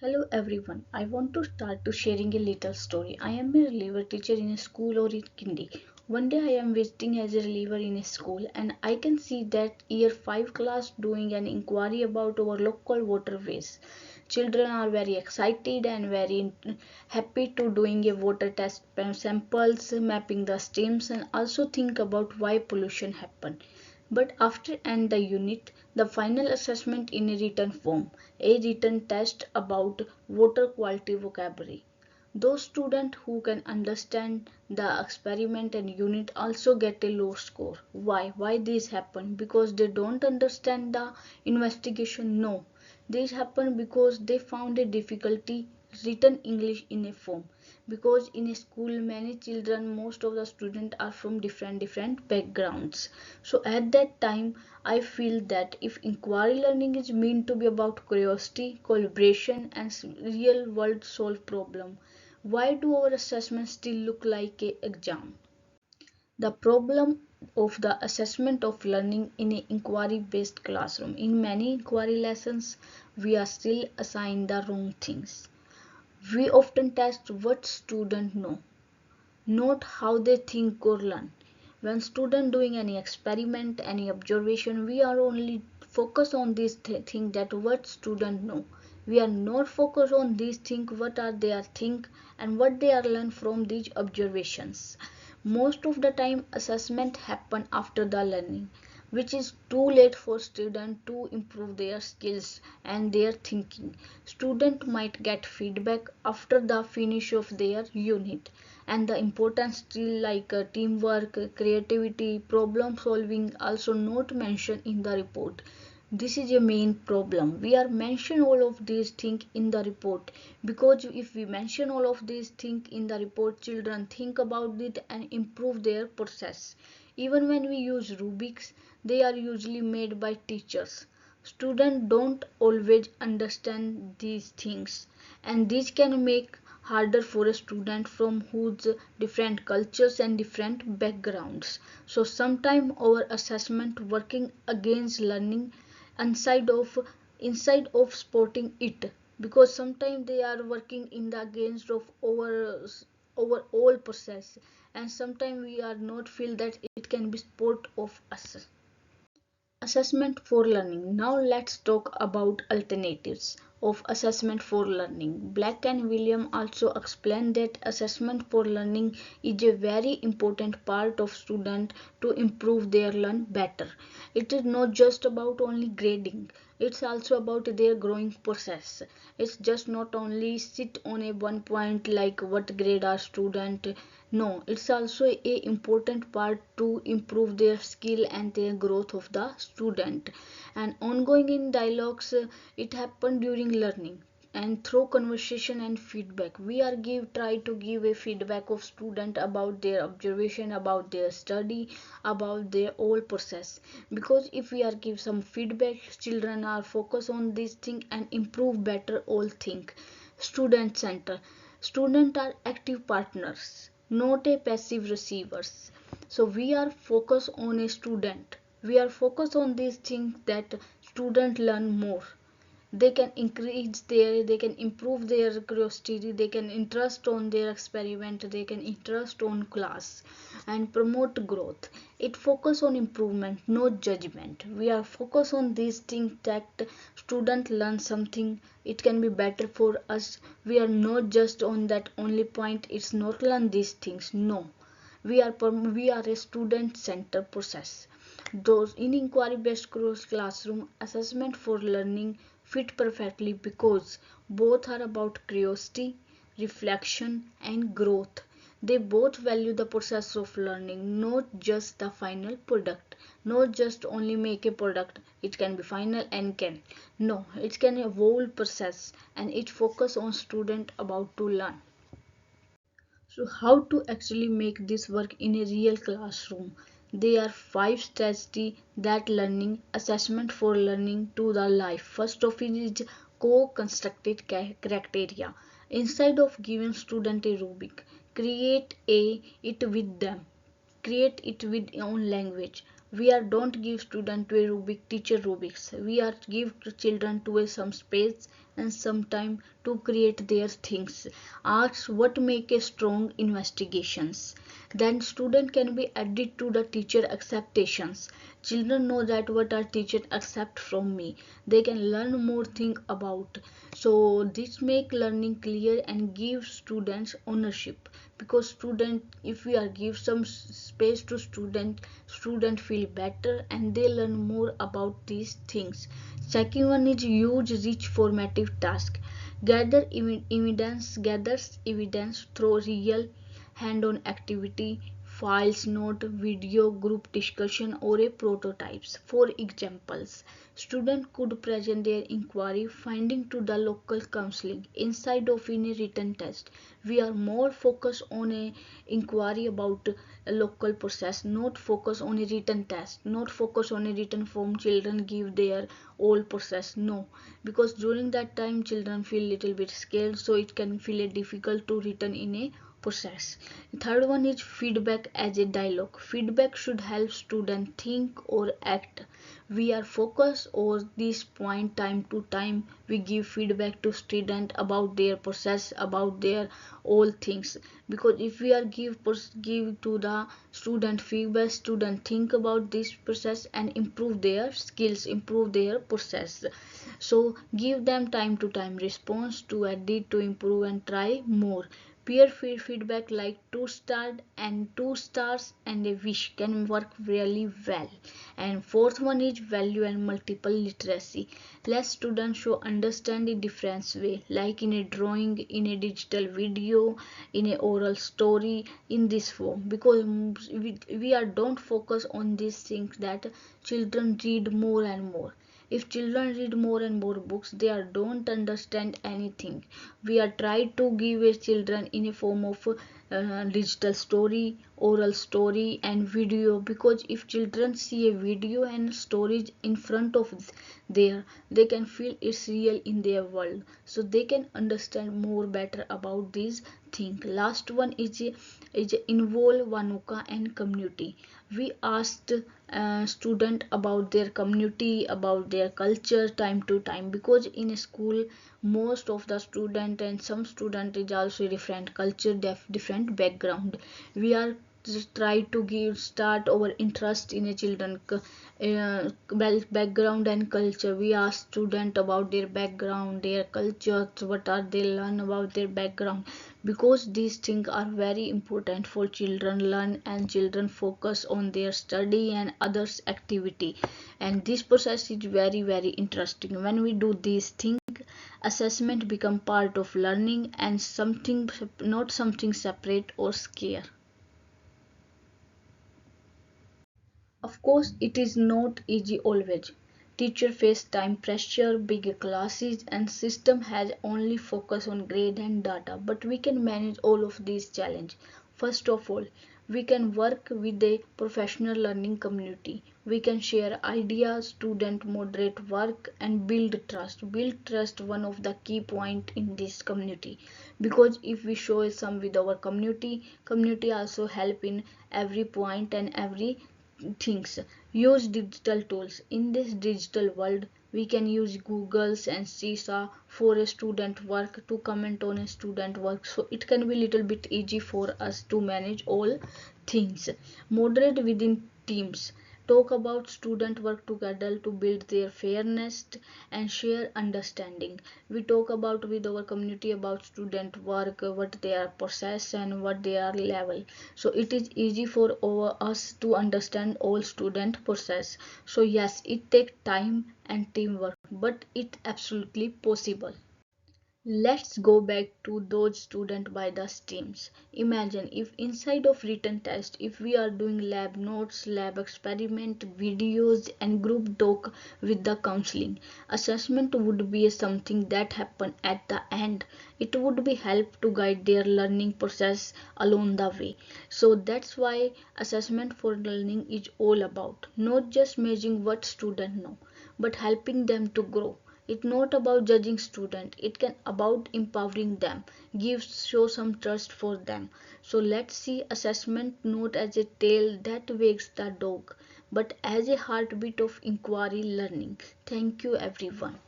Hello everyone. I want to start to sharing a little story. I am a reliever teacher in a school or in kindy. One day I am visiting as a reliever in a school and I can see that year 5 class doing an inquiry about our local waterways. Children are very excited and very happy to doing a water test samples, mapping the streams and also think about why pollution happen. But after end the unit, the final assessment in a written form, a written test about water quality vocabulary. Those students who can understand the experiment and unit also get a low score. Why? Why this happen? Because they don't understand the investigation? No. This happened because they found a difficulty written English in a form. Because in a school many children, most of the students are from different backgrounds. So at that time I feel that if inquiry learning is meant to be about curiosity, collaboration and real world solve problem, why do our assessments still look like a exam? The problem of the assessment of learning in an inquiry based classroom. In many inquiry lessons, we are still assigned the wrong things. We often test what students know, not how they think or learn. When students doing any experiment, any observation, we are only focus on these things that what student know. We are not focused on these things what are they are think and what they are learn from these observations. Most of the time assessment happen after the learning, which is too late for students to improve their skills and their thinking. Student might get feedback after the finish of their unit, and the important skill like teamwork, creativity, problem solving also not mentioned in the report. This is a main problem. We are mention all of these things in the report because if we mention all of these things in the report, children think about it and improve their process. Even when we use rubrics, they are usually made by teachers. Students don't always understand these things, and this can make harder for a student from whose different cultures and different backgrounds. So sometimes our assessment working against learning inside of supporting it, because sometimes they are working in the against of our process, and sometimes we are not feel that it can be support of us. Assessment for learning. Now let's talk about alternatives of assessment for learning. Black and William also explain that assessment for learning is a very important part of student to improve their learn better. It is not just about only grading. It's also about their growing process. It's just not only sit on a one point like what grade are student. No, it's also a important part to improve their skill and their growth of the student. And ongoing in dialogues, it happened during learning and through conversation and feedback. We are try to give a feedback of student about their observation, about their study, about their whole process. Because if we are give some feedback, children are focus on this thing and improve better all thing. Student center. Students are active partners, not a passive receivers. So we are focused on a student. We are focused on these things that student learn more. They can improve their curiosity, they can interest on their experiment, they can interest on class and promote growth. It focus on improvement, not judgment. We are focused on these things that student learn something, it can be better for us. We are not just on that only point, it's not learn these things. No, we are a student center process. Those in inquiry based classroom assessment for learning fit perfectly because both are about curiosity, reflection, and growth. They both value the process of learning, not just the final product. Not just only make a product, it can be final and can. No, it can evolve process and it focus on student about to learn. So how to actually make this work in a real classroom? There are 5 strategies that learning assessment for learning to the life. First of it is co-constructed criteria. Instead of giving student a rubric, create it with them. Create it with your own language. We don't give student to a rubric teacher rubrics. We are give children to a some space and some time to create their things. Asks what make a strong investigations. Then student can be added to the teacher acceptations. Children know that what our teacher accept from me. They can learn more thing about. So this make learning clear and give students ownership, because student, if we are give some space to student feel better and they learn more about these things. Second one is use rich formative task. Gathers evidence through real hand-on activity, files, note, video, group discussion, or a prototypes. For examples, student could present their inquiry finding to the local counseling inside of in a written test. We are more focused on a inquiry about a local process, not focus on a written test, not focus on a written form children give their whole process. No, because during that time children feel little bit scared, so it can feel difficult to written in a process. Third one is feedback as a dialogue. Feedback should help student think or act. We are focused on this point time to time. We give feedback to student about their process, about their all things. Because if we are give to the student feedback, student think about this process and improve their skills, improve their process. So give them time to time response to edit, to improve and try more. Peer feedback like two stars and a wish can work really well. And fourth one is value and multiple literacy. Let students show understand in different way, like in a drawing, in a digital video, in a oral story, in this form. Because we are don't focus on these things that children read more and more. If children read more and more books, they are don't understand anything. We are trying to give a children in a form of digital story, oral story and video, because if children see a video and stories in front of there, they can feel it's real in their world, so they can understand more better about these things. Last one is involve Vanuka and community. We asked student about their community, about their culture time to time, because in school most of the student and some student is also different culture, different background. We are just try to give start our interest in a children background and culture. We ask student about their background, their culture, what are they learn about their background, because these things are very important for children learn and children focus on their study and others activity. And this process is very interesting. When we do these things, assessment become part of learning and something, not something separate or scare. Of course, it is not easy always. Teacher face time pressure, big classes, and system has only focus on grade and data. But we can manage all of these challenges. First of all, we can work with a professional learning community. We can share ideas, student moderate work, and build trust. Build trust one of the key point in this community, because if we show some with our community, community also help in every point and every things. Use digital tools. In this digital world, we can use Google's and CISA for a student work, to comment on a student work, so it can be little bit easy for us to manage all things. Moderate within teams. Talk about student work together to build their fairness and share understanding. We talk about with our community about student work, what they are process and what they are level, so it is easy for us to understand all student process. So yes, it takes time and teamwork, but it absolutely possible. Let's go back to those students by the streams. Imagine if inside of written test, if we are doing lab notes, lab experiment, videos and group talk with the counseling. Assessment would be something that happen at the end. It would be help to guide their learning process along the way. So that's why assessment for learning is all about. Not just measuring what students know, but helping them to grow. It's not about judging student, it can about empowering them, give show some trust for them. So let's see assessment not as a tail that wags the dog, but as a heartbeat of inquiry learning. Thank you everyone.